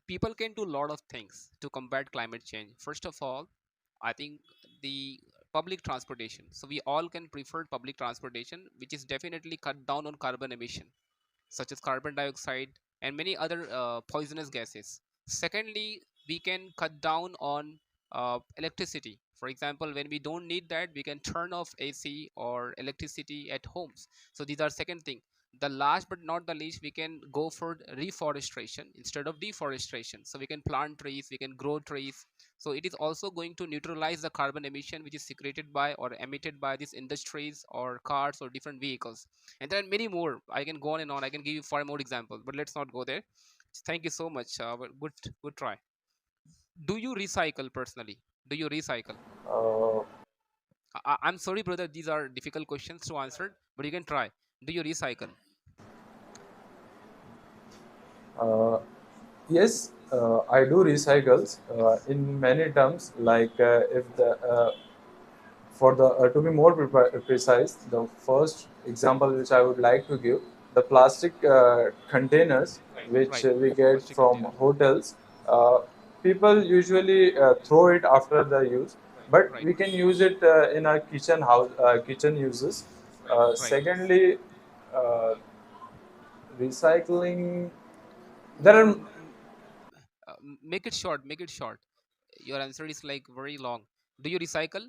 people can do a lot of things to combat climate change. First of all, I think the public transportation. So we all can prefer public transportation, which is definitely cut down on carbon emission, such as carbon dioxide and many other poisonous gases. Secondly, we can cut down on electricity. For example, when we don't need that, we can turn off AC or electricity at homes. So these are second thing. The last but not the least, we can go for reforestation instead of deforestation. So we can plant trees, we can grow trees. So it is also going to neutralize the carbon emission which is secreted by or emitted by these industries or cars or different vehicles. And there are many more. I can go on and on. I can give you far more examples, but let's not go there. Thank you so much. Good try. Do you recycle personally? Do you recycle? Uh, I'm sorry, brother. These are difficult questions to answer, but you can try. Do you recycle? uh, yes, I do recycles in many terms. Like if the for the to be more precise, the first example which I would like to give, the plastic containers which Right. we get Plastic from container. hotels. People usually throw it after the use, but Right. we can use it in our kitchen uses. Right. Secondly, uh, recycling. There are Mm, mm, Make it short. Make it short. Your answer is like very long. Do you recycle?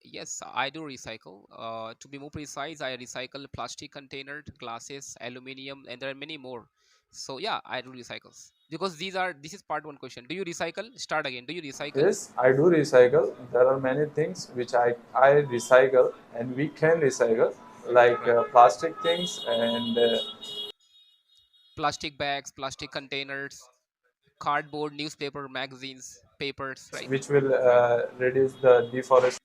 Yes, I do recycle. To be more precise, I recycle plastic container, glasses, aluminium, and there are many more. So yeah, I do recycles because this is part one question. Do you recycle? Start again. Do you recycle? Yes, I do recycle. There are many things which I recycle and we can recycle, like Right. plastic things and Plastic bags, plastic containers, cardboard, newspaper, magazines, papers. Right. which will Right. reduce the deforestation.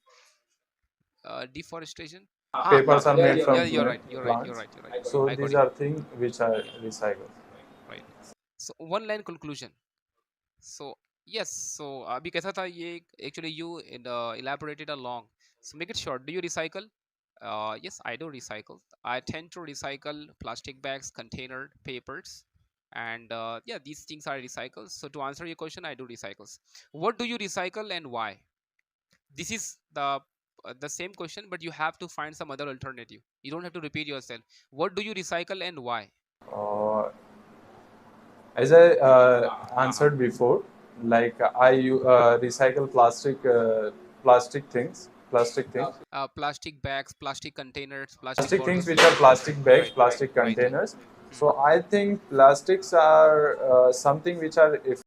Deforestation. Yeah. Papers are Yeah. made Yeah. Yeah. from You're right. You're right. You're plants. right. You're right. So I got these you. are things which are Yeah. recycled. Right. So one line conclusion. So yes, so अभी कैसा था ये actually you elaborated a long. So make it short. Do you recycle? Yes, I do recycle. I tend to recycle plastic bags, container, papers, and yeah, these things are recycled. So to answer your question, I do recycles. What do you recycle and why? This is the same question, but you have to find some other alternative. You don't have to repeat yourself. What do you recycle and why? Uh, as I answered before, like I recycle plastic things, Plastic bags, plastic containers, plastic plastic things bottles. which are plastic bags, Right, plastic right. containers. Hmm. So I think plastics are something which are if